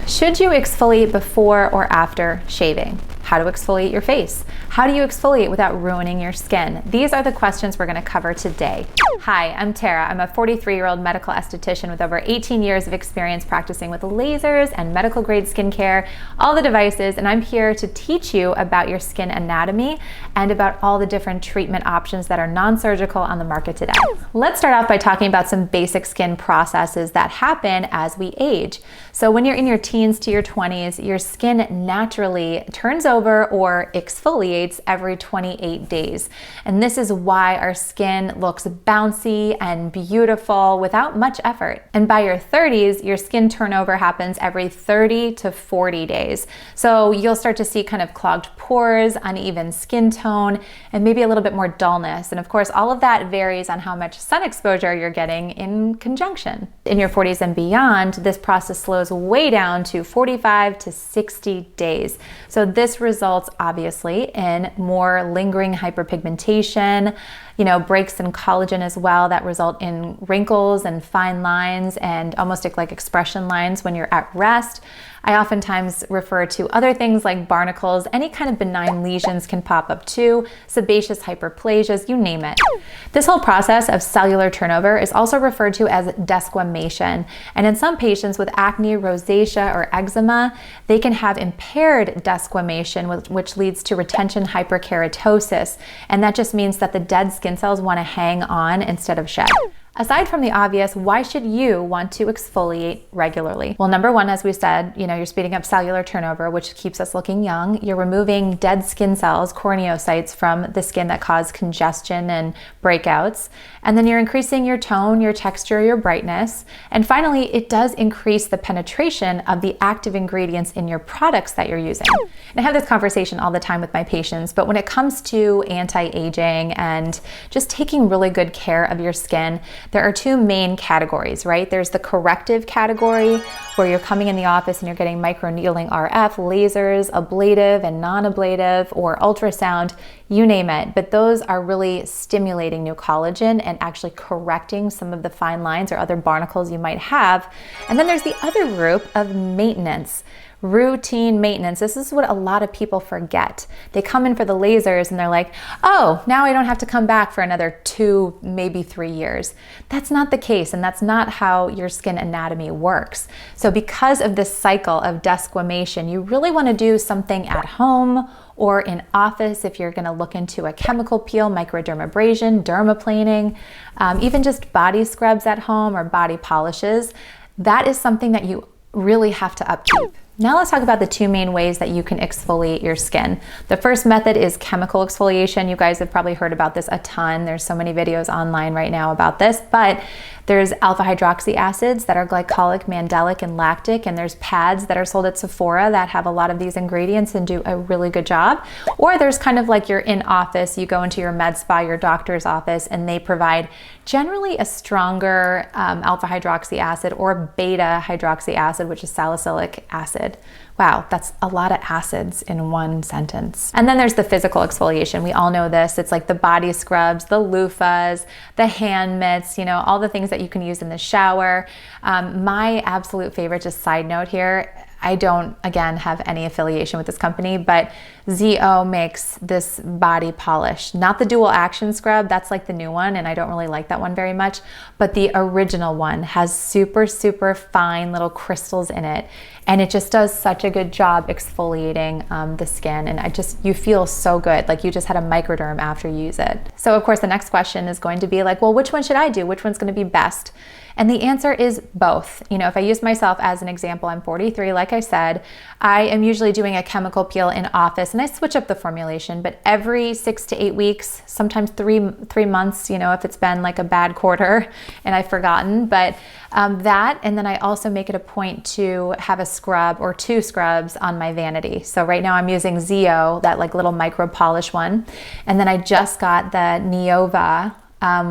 Should you exfoliate before or after shaving? How to exfoliate your face? How do you exfoliate without ruining your skin? These are the questions we're going to cover today. Hi, I'm Tara. I'm a 43-year-old medical esthetician with over 18 years of experience practicing with lasers and medical grade skincare, all the devices, and I'm here to teach you about your skin anatomy and about all the different treatment options that are non-surgical on the market today. Let's start off by talking about some basic skin processes that happen as we age. So when you're in your teens to your 20s, your skin naturally turns over or exfoliates every 28 days. And this is why our skin looks bouncy and beautiful without much effort. And by your 30s, your skin turnover happens every 30 to 40 days. So you'll start to see kind of clogged pores, uneven skin tone, and maybe a little bit more dullness. And of course, all of that varies on how much sun exposure you're getting in conjunction. In your 40s and beyond, this process slows way down to 45 to 60 days. So this results obviously in more lingering hyperpigmentation, breaks in collagen as well that result in wrinkles and fine lines and almost like expression lines when you're at rest. I oftentimes refer to other things like barnacles. Any kind of benign lesions can pop up too, sebaceous hyperplasias, you name it. This whole process of cellular turnover is also referred to as desquamation. And in some patients with acne, rosacea, or eczema, they can have impaired desquamation, which leads to retention hyperkeratosis. And that just means that the dead skin cells want to hang on instead of shed. Aside from the obvious, why should you want to exfoliate regularly? Well, number one, as we said, you're speeding up cellular turnover, which keeps us looking young. You're removing dead skin cells, corneocytes, from the skin that cause congestion and breakouts. And then you're increasing your tone, your texture, your brightness. And finally, it does increase the penetration of the active ingredients in your products that you're using. And I have this conversation all the time with my patients, but when it comes to anti-aging and just taking really good care of your skin, there are two main categories, right? There's the corrective category where you're coming in the office and you're getting microneedling RF, lasers, ablative and non-ablative, or ultrasound, you name it. But those are really stimulating new collagen and actually correcting some of the fine lines or other barnacles you might have. And then there's the other group of maintenance. Routine maintenance. This is what a lot of people forget. They come in for the lasers and they're like, oh, now I don't have to come back for another 2, maybe 3 years. That's not the case, and that's not how your skin anatomy works. So because of this cycle of desquamation, you really want to do something at home or in office if you're going to look into a chemical peel, microdermabrasion, dermaplaning, even just body scrubs at home or body polishes. That is something that you really have to upkeep. Now let's talk about the two main ways that you can exfoliate your skin. The first method is chemical exfoliation. You guys have probably heard about this a ton. There's so many videos online right now about this, but there's alpha hydroxy acids that are glycolic, mandelic, and lactic, and there's pads that are sold at Sephora that have a lot of these ingredients and do a really good job. Or there's kind of like you're in office, you go into your med spa, your doctor's office, and they provide generally a stronger alpha hydroxy acid or beta hydroxy acid, which is salicylic acid. Wow, that's a lot of acids in one sentence. And then there's the physical exfoliation. We all know this. It's like the body scrubs, the loofahs, the hand mitts, all the things that you can use in the shower. My absolute favorite, just side note here, I don't, again, have any affiliation with this company, but ZO makes this body polish. Not the dual action scrub, that's like the new one, and I don't really like that one very much, but the original one has super, super fine little crystals in it, and it just does such a good job exfoliating the skin, and you feel so good, like you just had a microderm after you use it. So of course the next question is going to be like, well, which one should I do? Which one's going to be best? And the answer is both. If I use myself as an example, I'm 43, like I said, I am usually doing a chemical peel in office, and I switch up the formulation, but every 6 to 8 weeks, sometimes three months, if it's been like a bad quarter and I've forgotten, but that, and then I also make it a point to have a scrub or 2 scrubs on my vanity. So right now I'm using ZO, that like little micro polish one, and then I just got the Neova,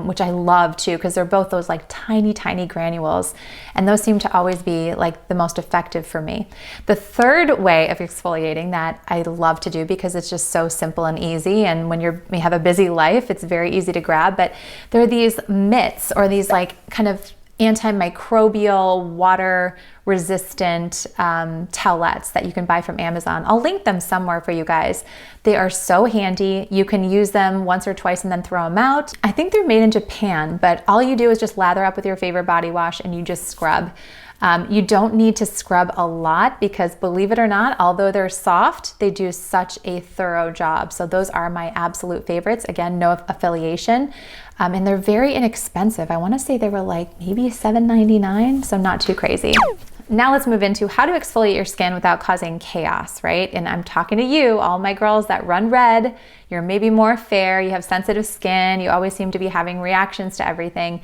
which I love too, because they're both those like tiny, tiny granules. And those seem to always be like the most effective for me. The third way of exfoliating that I love to do, because it's just so simple and easy, and when you have a busy life, it's very easy to grab, but there are these mitts or these like kind of antimicrobial water resistant towelettes that you can buy from Amazon. I'll link them somewhere for you guys. They are so handy. You can use them once or twice and then throw them out. I think they're made in Japan, but all you do is just lather up with your favorite body wash and you just scrub. You don't need to scrub a lot because, believe it or not, although they're soft, they do such a thorough job. So those are my absolute favorites. Again, no affiliation. And they're very inexpensive. I want to say they were like maybe $7.99, so not too crazy. Now let's move into how to exfoliate your skin without causing chaos, right? And I'm talking to you, all my girls that run red. You're maybe more fair, you have sensitive skin, you always seem to be having reactions to everything.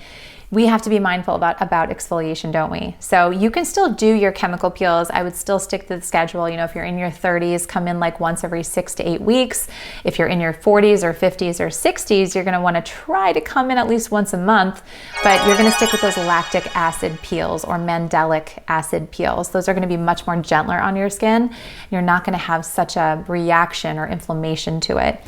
We have to be mindful about exfoliation, don't we? So you can still do your chemical peels. I would still stick to the schedule. You know, if you're in your 30s, come in like once every 6 to 8 weeks. If you're in your 40s or 50s or 60s, you're gonna wanna try to come in at least once a month, but you're gonna stick with those lactic acid peels or mandelic acid peels. Those are gonna be much more gentler on your skin. You're not gonna have such a reaction or inflammation to it.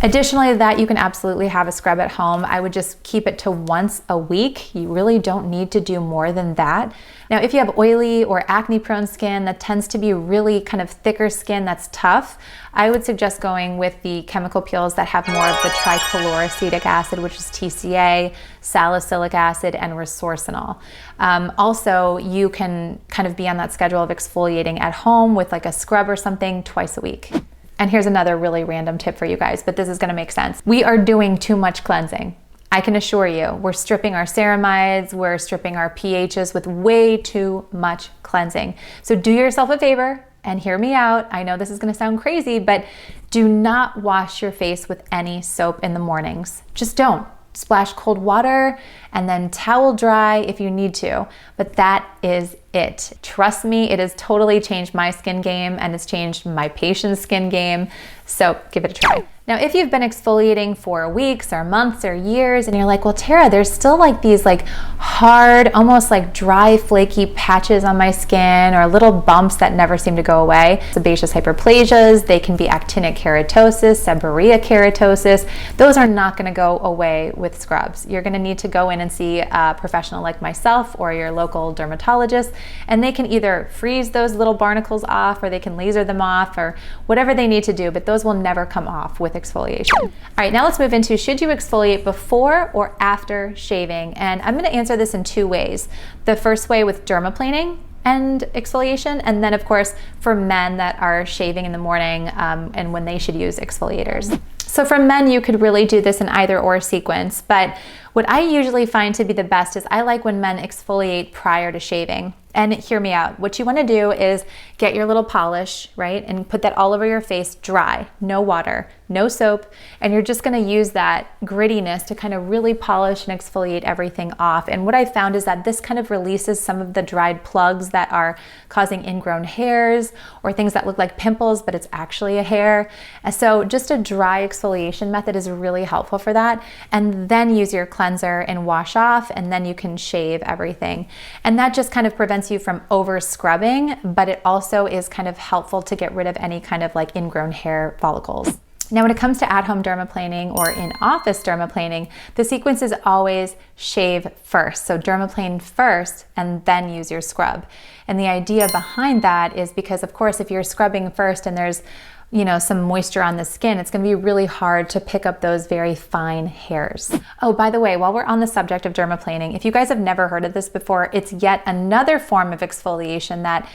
Additionally to that, you can absolutely have a scrub at home. I would just keep it to once a week. You really don't need to do more than that. Now, if you have oily or acne-prone skin that tends to be really kind of thicker skin that's tough, I would suggest going with the chemical peels that have more of the trichloroacetic acid, which is TCA, salicylic acid, and resorcinol. Also, you can kind of be on that schedule of exfoliating at home with like a scrub or something twice a week. And here's another really random tip for you guys, but this is gonna make sense. We are doing too much cleansing. I can assure you, we're stripping our ceramides, we're stripping our pHs with way too much cleansing. So do yourself a favor and hear me out. I know this is gonna sound crazy, but do not wash your face with any soap in the mornings. Just don't. Splash cold water and then towel dry if you need to, but that is it. Trust me, it has totally changed my skin game and it's changed my patient's skin game, so give it a try. Now, if you've been exfoliating for weeks or months or years and you're like, well, Tara, there's still like these like hard, almost like dry, flaky patches on my skin or little bumps that never seem to go away. Sebaceous hyperplasias, they can be actinic keratosis, seborrhea keratosis. Those are not gonna go away with scrubs. You're gonna need to go in and see a professional like myself or your local dermatologist, and they can either freeze those little barnacles off or they can laser them off or whatever they need to do, but those will never come off with exfoliation. All right, now let's move into, should you exfoliate before or after shaving? And I'm gonna answer this in two ways. The first way with dermaplaning and exfoliation, and then of course for men that are shaving in the morning and when they should use exfoliators. So for men, you could really do this in either or sequence, but what I usually find to be the best is I like when men exfoliate prior to shaving. And hear me out. What you want to do is get your little polish, right? And put that all over your face dry, no water, no soap. And you're just going to use that grittiness to kind of really polish and exfoliate everything off. And what I found is that this kind of releases some of the dried plugs that are causing ingrown hairs or things that look like pimples, but it's actually a hair. And so just a dry exfoliation method is really helpful for that. And then use your cleanser and wash off, and then you can shave everything. And that just kind of prevents you from over scrubbing, but it also is kind of helpful to get rid of any kind of like ingrown hair follicles. Now, when it comes to at-home dermaplaning or in-office dermaplaning, the sequence is always shave first. So dermaplane first and then use your scrub. And the idea behind that is because, of course, if you're scrubbing first and there's some moisture on the skin, it's gonna be really hard to pick up those very fine hairs. Oh, by the way, while we're on the subject of dermaplaning, if you guys have never heard of this before, it's yet another form of exfoliation that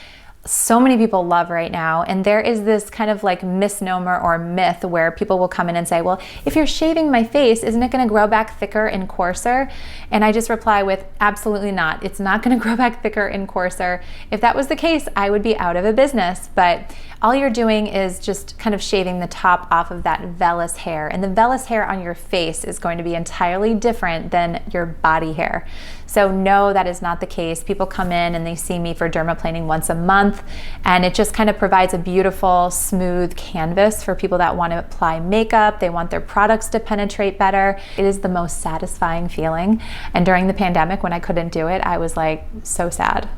so many people love right now. And there is this kind of like misnomer or myth where people will come in and say, well, if you're shaving my face, isn't it gonna grow back thicker and coarser? And I just reply with, absolutely not. It's not gonna grow back thicker and coarser. If that was the case, I would be out of a business. But all you're doing is just kind of shaving the top off of that vellus hair. And the vellus hair on your face is going to be entirely different than your body hair. So no, that is not the case. People come in and they see me for dermaplaning once a month, and it just kind of provides a beautiful, smooth canvas for people that want to apply makeup. They want their products to penetrate better. It is the most satisfying feeling. And during the pandemic, when I couldn't do it, I was like so sad.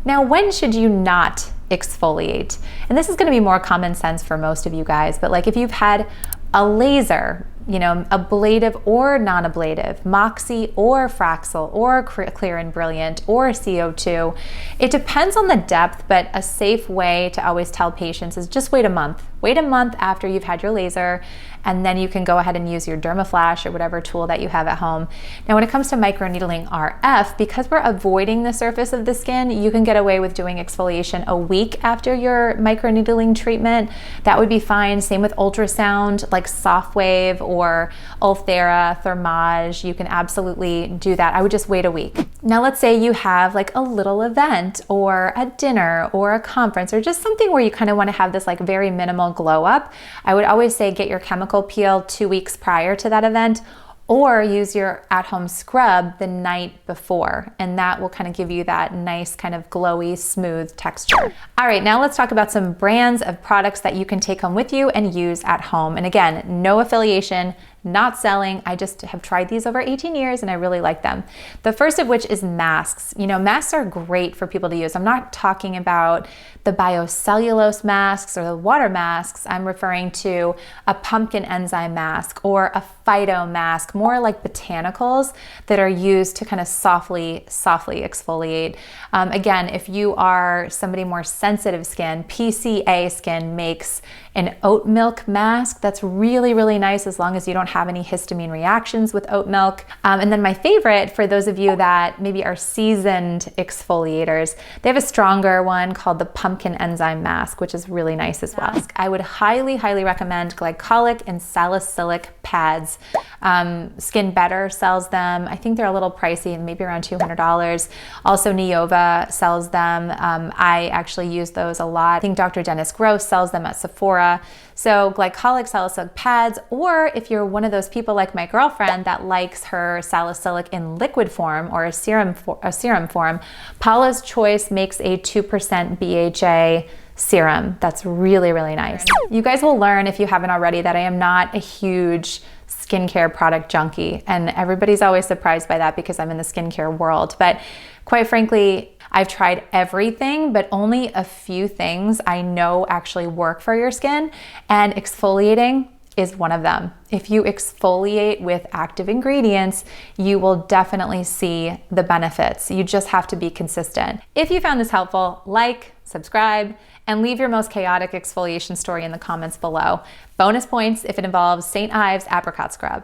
Now, when should you not exfoliate? And this is going to be more common sense for most of you guys, but like if you've had a laser, ablative or non-ablative, Moxie or Fraxel or Clear and Brilliant or CO2. It depends on the depth, but a safe way to always tell patients is just wait a month. Wait a month after you've had your laser, and then you can go ahead and use your Dermaflash or whatever tool that you have at home. Now, when it comes to microneedling RF, because we're avoiding the surface of the skin, you can get away with doing exfoliation a week after your microneedling treatment. That would be fine. Same with ultrasound, like Softwave or Ulthera, Thermage. You can absolutely do that. I would just wait a week. Now, let's say you have like a little event or a dinner or a conference or just something where you kind of want to have this like very minimal glow up. I would always say get your chemical peel 2 weeks prior to that event, or use your at-home scrub the night before, and that will kind of give you that nice kind of glowy, smooth texture. All right, now let's talk about some brands of products that you can take home with you and use at home. And again, no affiliation, not selling. I just have tried these over 18 years and I really like them. The first of which is masks. Masks are great for people to use. I'm not talking about the biocellulose masks or the water masks. I'm referring to a pumpkin enzyme mask or a phyto mask, more like botanicals that are used to kind of softly exfoliate. Again, if you are somebody more sensitive skin, PCA skin makes an oat milk mask that's really, really nice as long as you don't have any histamine reactions with oat milk. And then my favorite, for those of you that maybe are seasoned exfoliators, they have a stronger one called the pumpkin enzyme mask, which is really nice as well. I would highly, highly recommend glycolic and salicylic pads. Skin Better sells them. I think they're a little pricey, maybe around $200. Also, Neova sells them. I actually use those a lot. I think Dr. Dennis Gross sells them at Sephora. So glycolic salicylic pads, or if you're one of those people like my girlfriend that likes her salicylic in liquid form or a serum form, Paula's Choice makes a 2% BHA serum that's really, really nice. You guys will learn, if you haven't already, that I am not a huge skincare product junkie, and everybody's always surprised by that because I'm in the skincare world. But quite frankly, I've tried everything, but only a few things I know actually work for your skin, and exfoliating is one of them. If you exfoliate with active ingredients, you will definitely see the benefits. You just have to be consistent. If you found this helpful, like, subscribe, and leave your most chaotic exfoliation story in the comments below. Bonus points if it involves St. Ives apricot scrub.